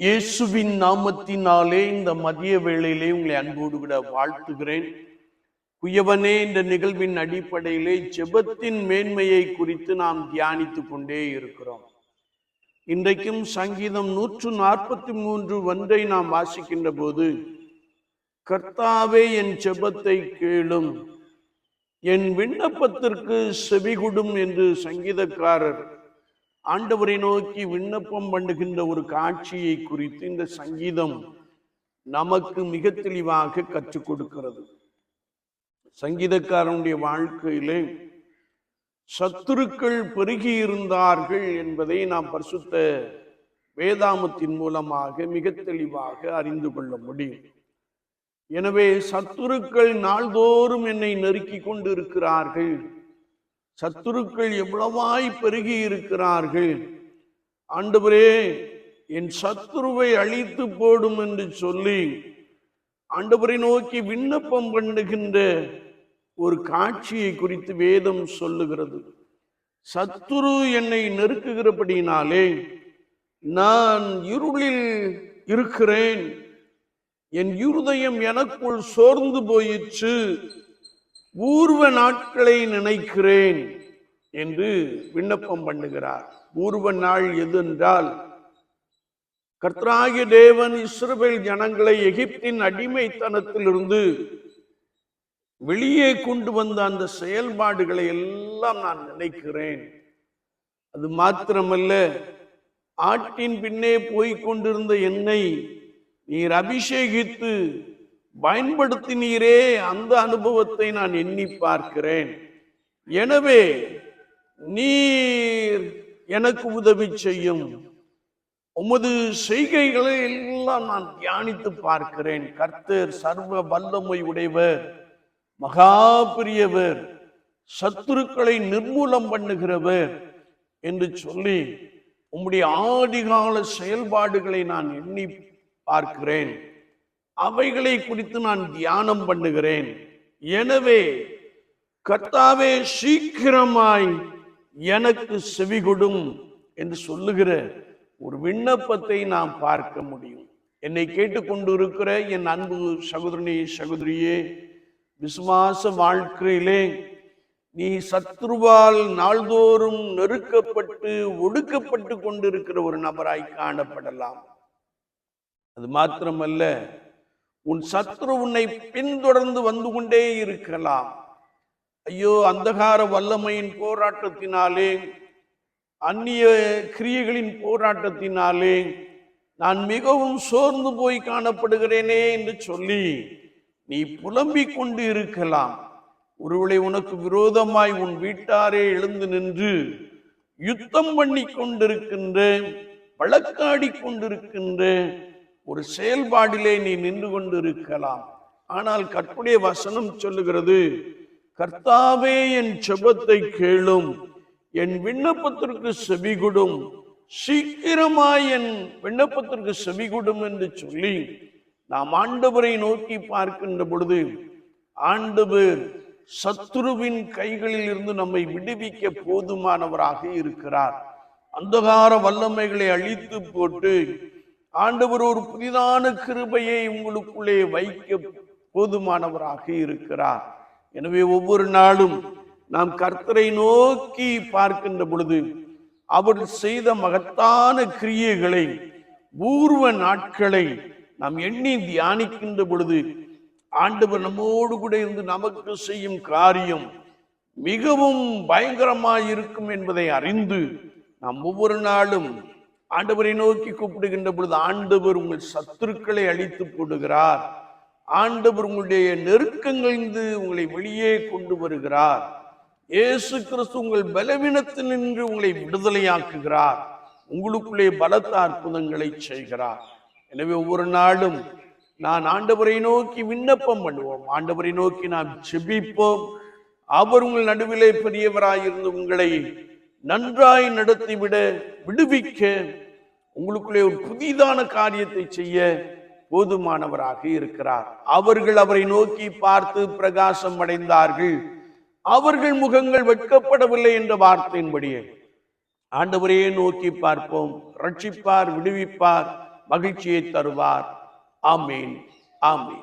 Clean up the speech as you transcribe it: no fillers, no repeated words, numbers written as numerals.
இயேசுவின் நாமத்தினாலே இந்த மதிய வேளையிலே உங்களை அன்போடு கூட வாழ்த்துகிறேன். குயவனே என்ற நிகழ்வின் அடிப்படையிலே ஜெபத்தின் மேன்மையை குறித்து நாம் தியானித்துக் கொண்டே இருக்கிறோம். இன்றைக்கும் சங்கீதம் 143 நாம் வாசிக்கின்ற போது, கர்த்தாவே என் ஜெபத்தை கேளும், என் விண்ணப்பத்திற்கு செவிகொடும் என்று சங்கீதக்காரர் ஆண்டவரை நோக்கி விண்ணப்பம் பண்ணுகின்ற ஒரு காட்சியை குறித்து இந்த சங்கீதம் நமக்கு மிக தெளிவாக கற்றுக் கொடுக்கிறது. சங்கீதக்காரனுடைய வாழ்க்கையிலே சத்துருக்கள் பெருகி இருந்தார்கள் என்பதை நாம் பரிசுத்த வேதாமத்தின் மூலமாக மிக தெளிவாக அறிந்து கொள்ள முடியும். எனவே சத்துருக்கள் நாள்தோறும் என்னை நெருக்கி கொண்டு இருக்கிறார்கள், சத்துருக்கள் எவ்வளவாய் பெருகி இருக்கிறார்கள், ஆண்டவரே என் சத்துருவை அழித்து போடும் என்று சொல்லி ஆண்டவரை நோக்கி விண்ணப்பம் பண்ணுகின்ற ஒரு காட்சியை குறித்து வேதம் சொல்லுகிறது. சத்துரு என்னை நெருக்குகிறபடினாலே நான் இருளில் இருக்கிறேன், என் இருதயம் எனக்குள் சோர்ந்து போயிற்று, பூர்வ நாட்களை நினைக்கிறேன் என்று விண்ணப்பம் பண்ணுகிறார். பூர்வ நாள் எது என்றால், கர்த்தராகிய தேவன் இஸ்ரவேல் ஜனங்களை எகிப்தின் அடிமைத்தனத்திலிருந்து வெளியே கொண்டு வந்த அந்த செயல்பாடுகளை எல்லாம் நான் நினைக்கிறேன். அது மாத்திரமல்ல, ஆட்டின் பின்னே போய்க் கொண்டிருந்த என்னை நீர் அபிஷேகித்து பயன்படுத்தினீரே, அந்த அனுபவத்தை நான் எண்ணி பார்க்கிறேன். எனவே நீர் எனக்கு உதவி செய்யும், உமது செய்கைகளை எல்லாம் நான் தியானித்து பார்க்கிறேன். கர்த்தர் சர்வ வல்லமை உடையவர், மகா பெரியவர், சத்துருக்களை நிர்மூலம் பண்ணுகிறவர் என்று சொல்லி உம்முடைய ஆதிகால செயல்பாடுகளை நான் எண்ணி பார்க்கிறேன், அவைகளை குறித்து நான் தியானம் பண்ணுகிறேன். எனவே கர்த்தாவே சீக்கிரமாய் எனக்கு செவிகொடும் என்று சொல்லுகிற ஒரு விண்ணப்பத்தை நாம் பார்க்க முடியும். என்னை கேட்டுக்கொண்டு இருக்கிற என் அன்பு சகோதரனே சகோதரியே, விசுவாச வாழ்க்கையிலே நீ சத்ருவால் நாள்தோறும் நெருக்கப்பட்டு ஒடுக்கப்பட்டு கொண்டிருக்கிற ஒரு நபராய் காணப்படலாம். அது மாத்திரமல்ல, உன் சத்ரு உன்னை பின்தொடர்ந்து வந்து கொண்டே இருக்கலாம். ஐயோ, அந்தகார வல்லமையின் போராட்டத்தினாலே, அந்நிய கிரியைகளின் போராட்டத்தினாலே நான் மிகவும் சோர்ந்து போய் காணப்படுகிறேனே என்று சொல்லி நீ புலம்பிக் கொண்டு இருக்கலாம். ஒருவேளை உனக்கு விரோதமாய் உன் வீட்டாரே எழுந்து நின்று யுத்தம் பண்ணி கொண்டிருக்கின்ற, வழக்காடி கொண்டிருக்கின்ற ஒரு செயல்பாடிலே நீ நின்று கொண்டு இருக்கலாம். ஆனால் கர்த்தருடைய வசனம் சொல்லுகிறது, கர்த்தாவே என் ஜெபத்தை கேளும், என் விண்ணப்பத்திற்கு செவிகொடும், சீக்கிரமாய் என் விண்ணப்பத்திற்கு செவிகொடும் என்று சொல்லி நாம் ஆண்டவரை நோக்கி பார்க்கின்ற பொழுது, ஆண்டவர் சத்துருவின் கைகளில் இருந்து நம்மை விடுவிக்க போதுமானவராக இருக்கிறார். அந்தகார வல்லமைகளை அழித்து போட்டு ஆண்டவர் ஒரு புதிதான கிருபையை உங்களுக்குள்ளே வைக்க போதுமானவராக இருக்கிறார். எனவே ஒவ்வொரு நாளும் நாம் கர்த்தரை நோக்கி பார்க்கின்ற பொழுது அவர் செய்த மகத்தான கிரியைகளை, பூர்வ நாட்களை நாம் எண்ணி தியானிக்கின்ற பொழுது ஆண்டவர் நம்மோடு கூட இருந்து நமக்கு செய்யும் காரியம் மிகவும் பயங்கரமாய் இருக்கும் என்பதை அறிந்து நாம் ஒவ்வொரு நாளும் ஆண்டவரை நோக்கி கூப்பிடுகின்ற பொழுது ஆண்டவர் உங்கள் சத்துருக்களை அழித்து போடுகிறார். ஆண்டவர் உங்களுடைய நெருக்கங்களிலிருந்து உங்களை வெளியே கொண்டு வருகிறார். இயேசு கிறிஸ்து உங்கள் பலவீனத்தில் நின்று உங்களை விடுதலையாக்குகிறார். உங்களுக்குள்ளே பலத்த அற்புதங்களை செய்கிறார். எனவே ஒவ்வொரு நாளும் நான் ஆண்டவரை நோக்கி விண்ணப்பம் பண்ணுவோம், ஆண்டவரை நோக்கி நாம் ஜெபிப்போம். அவர் உங்கள் நடுவிலே பெரியவராயிருந்து உங்களை நன்றாய் நடத்திவிட, விடுவிக்க, உங்களுக்குள்ளே ஒரு புதிதான காரியத்தை செய்ய போதுமானவராக இருக்கிறார். அவர்கள் அவரை நோக்கி பார்த்து பிரகாசம் அடைந்தார்கள், அவர்கள் முகங்கள் வெட்கப்படவில்லை என்ற வார்த்தையின்படியே ஆண்டவரையே நோக்கி பார்ப்போம். ரட்சிப்பார், விடுவிப்பார், மகிழ்ச்சியை தருவார். ஆமீன். ஆமீன்.